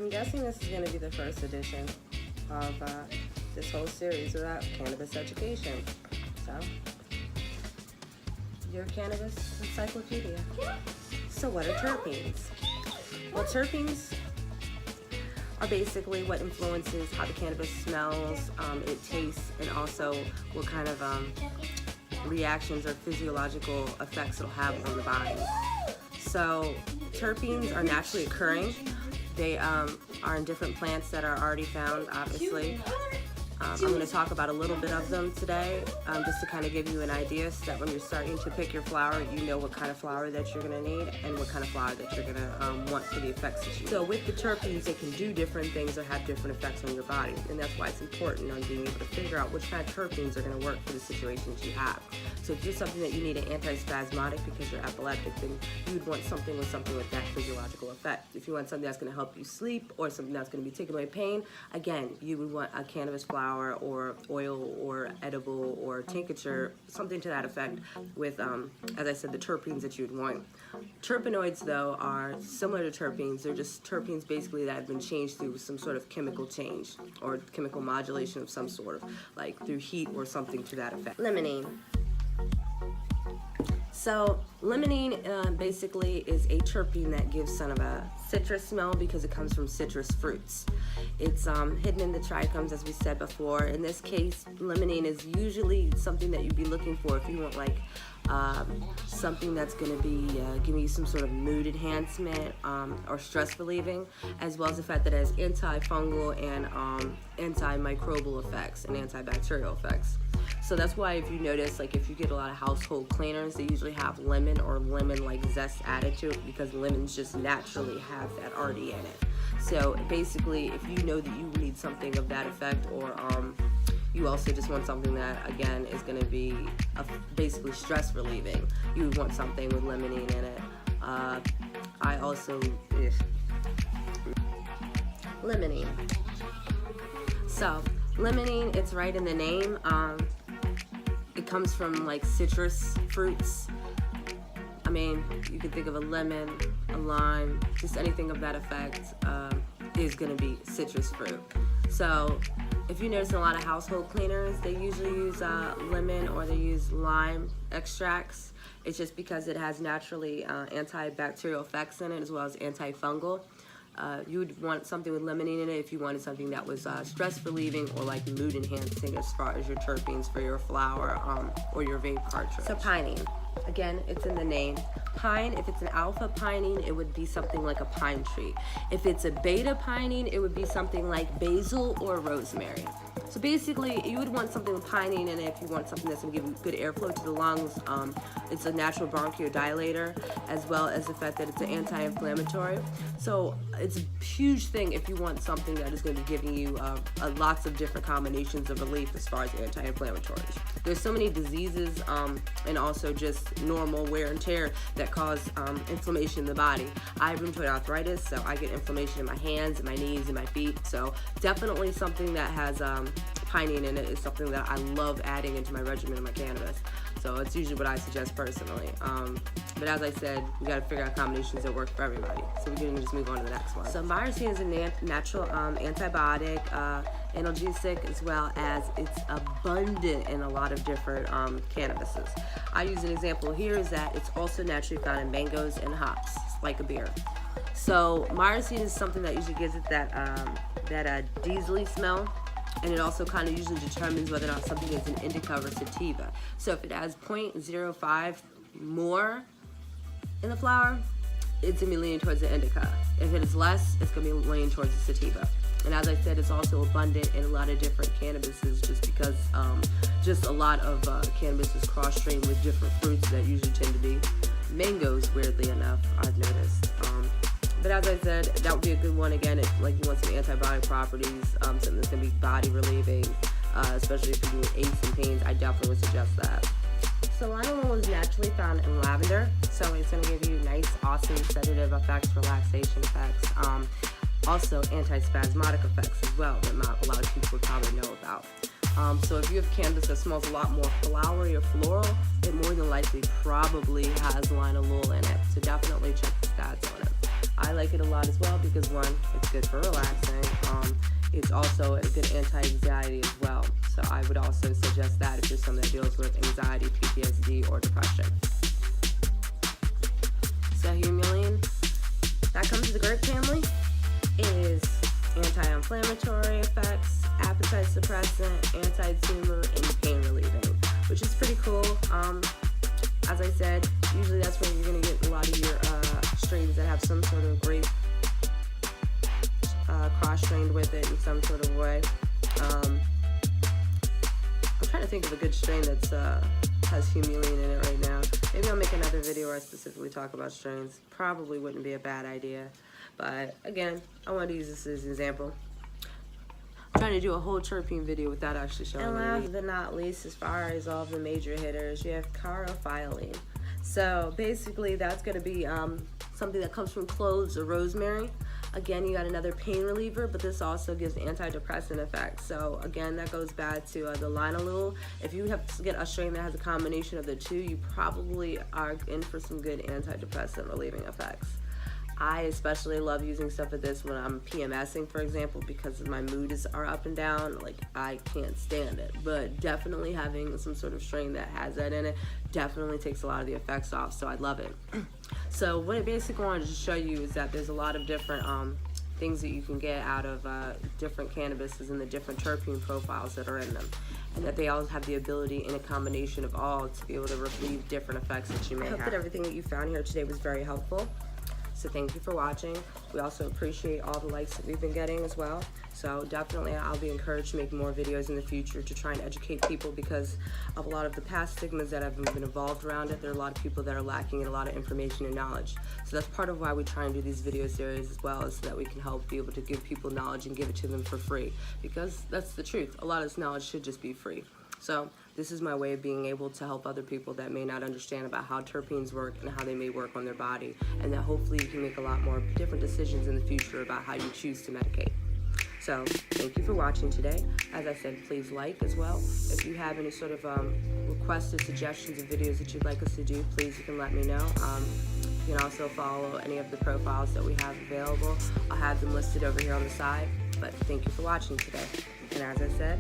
I'm guessing this is going to be the first edition of this whole series about cannabis education. So, your cannabis encyclopedia. So what are terpenes? Well, terpenes are basically what influences how the cannabis smells, it tastes, and also what kind of reactions or physiological effects it'll have on the body. So terpenes are naturally occurring. They are in different plants that are already found, obviously. I'm going to talk about a little bit of them today, just to kind of give you an idea so that when you're starting to pick your flower, you know what kind of flower that you're going to need and what kind of flower that you're going to want for the effects that you need. So with the terpenes, they can do different things or have different effects on your body, and that's why it's important on being able to figure out which kind of terpenes are going to work for the situations you have. So if you're something that you need an antispasmodic because you're epileptic, then you would want something with that physiological effect. If you want something that's going to help you sleep or something that's going to be taking away pain, again, you would want a cannabis flower or oil or edible or tincture, something to that effect with, as I said, the terpenes that you would want. Terpenoids, though, are similar to terpenes. They're just terpenes basically that have been changed through some sort of chemical change or chemical modulation of some sort, like through heat or something to that effect. Limonene. So limonene basically is a terpene that gives kind of a citrus smell because it comes from citrus fruits. It's hidden in the trichomes, as we said before. In this case, limonene is usually something that you'd be looking for if you want like something that's going to be giving you some sort of mood enhancement or stress relieving, as well as the fact that it has antifungal and antimicrobial effects and antibacterial effects. So that's why if you notice, like if you get a lot of household cleaners, they usually have lemon or lemon-like zest added to it because lemons just naturally have that already in it. So basically, if you know that you need something of that effect, or you also just want something that, again, is going to be basically stress relieving, you would want something with limonene in it. Limonene. So limonene, it's right in the name. It comes from like citrus fruits. I mean, you could think of a lemon, a lime, just anything of that effect is going to be citrus fruit. So if you notice in a lot of household cleaners, they usually use lemon or they use lime extracts. It's just because it has naturally antibacterial effects in it as well as antifungal. You would want something with limonene in it if you wanted something that was stress relieving or like mood enhancing as far as your terpenes for your flower or your vape cartridge. So pinene, again, it's in the name. Pine, if it's an alpha pinene, it would be something like a pine tree. If it's a beta pinene, it would be something like basil or rosemary. So basically, you would want something with pinene in it if you want something that's going to give you good airflow to the lungs. It's a natural bronchodilator, as well as the fact that it's an anti-inflammatory. So it's a huge thing if you want something that is going to be giving you lots of different combinations of relief as far as anti-inflammatories. There's so many diseases and also just normal wear and tear that cause inflammation in the body. I have rheumatoid arthritis, so I get inflammation in my hands and my knees and my feet. So definitely something that has pinene in it is something that I love adding into my regimen of my cannabis. So it's usually what I suggest personally. But as I said, we got to figure out combinations that work for everybody. So we can just move on to the next one. So myrcene is a natural antibiotic, analgesic, as well as it's abundant in a lot of different cannabises. I use an example here is that it's also naturally found in mangoes and hops, like a beer. So myrcene is something that usually gives it that diesely smell. And it also kind of usually determines whether or not something is an indica or sativa. So if it has 0.05 more in the flower, it's going to be leaning towards the indica. If it is less, it's going to be leaning towards the sativa. And as I said, it's also abundant in a lot of different cannabises just because just a lot of cannabis is cross-strained with different fruits that usually tend to be mangoes, weirdly enough, I've noticed. But as I said, that would be a good one. Again, if like you want some antibiotic properties, something that's going to be body relieving, especially if you're doing aches and pains, I definitely would suggest that. So linalool is naturally found in lavender, so it's going to give you nice, awesome sedative effects, relaxation effects, also antispasmodic effects as well that not a lot of people would probably know about. So if you have cannabis that smells a lot more flowery or floral, it more than likely probably has linalool in it. So definitely check the stats on it. I like it a lot as well because one, it's good for relaxing. It's also a good anti-anxiety as well. So I would also suggest that if you're someone that deals with anxiety, PTSD, or depression. So humulene, that comes to the grape family, is anti-inflammatory effects, appetite suppressant, anti-tumor, and pain relieving, which is pretty cool. As I said, usually that's where you're going to get a lot of your strains that have some sort of grape cross-strained with it in some sort of way. I'm trying to think of a good strain that's has humulene in it right now. Maybe I'll make another video where I specifically talk about strains. Probably wouldn't be a bad idea. But again, I wanted to use this as an example. I'm trying to do a whole terpene video without actually showing you. And last but not least, as far as all of the major hitters, you have caryophyllene. So basically that's going to be something that comes from cloves or rosemary. Again, you got another pain reliever, but this also gives antidepressant effects. So again, that goes back to the linalool. If you have to get a strain that has a combination of the two, you probably are in for some good antidepressant relieving effects. I especially love using stuff like this when I'm PMSing, for example, because my moods are up and down. Like, I can't stand it. But definitely having some sort of strain that has that in it definitely takes a lot of the effects off, so I love it. So what I basically wanted to show you is that there's a lot of different things that you can get out of different cannabises and the different terpene profiles that are in them, and that they all have the ability in a combination of all to be able to relieve different effects that you may have. I hope that everything that you found here today was very helpful. So thank you for watching. We also appreciate all the likes that we've been getting as well. So definitely I'll be encouraged to make more videos in the future to try and educate people, because of a lot of the past stigmas that have been involved around it. There are a lot of people that are lacking in a lot of information and knowledge. So that's part of why we try and do these video series as well, is so that we can help be able to give people knowledge and give it to them for free. Because that's the truth. A lot of this knowledge should just be free. So this is my way of being able to help other people that may not understand about how terpenes work and how they may work on their body, and that hopefully you can make a lot more different decisions in the future about how you choose to medicate. So thank you for watching today. As I said, please like as well. If you have any sort of requested suggestions of videos that you'd like us to do, please, you can let me know. You can also follow any of the profiles that we have available. I'll have them listed over here on the side. But thank you for watching today. And as I said,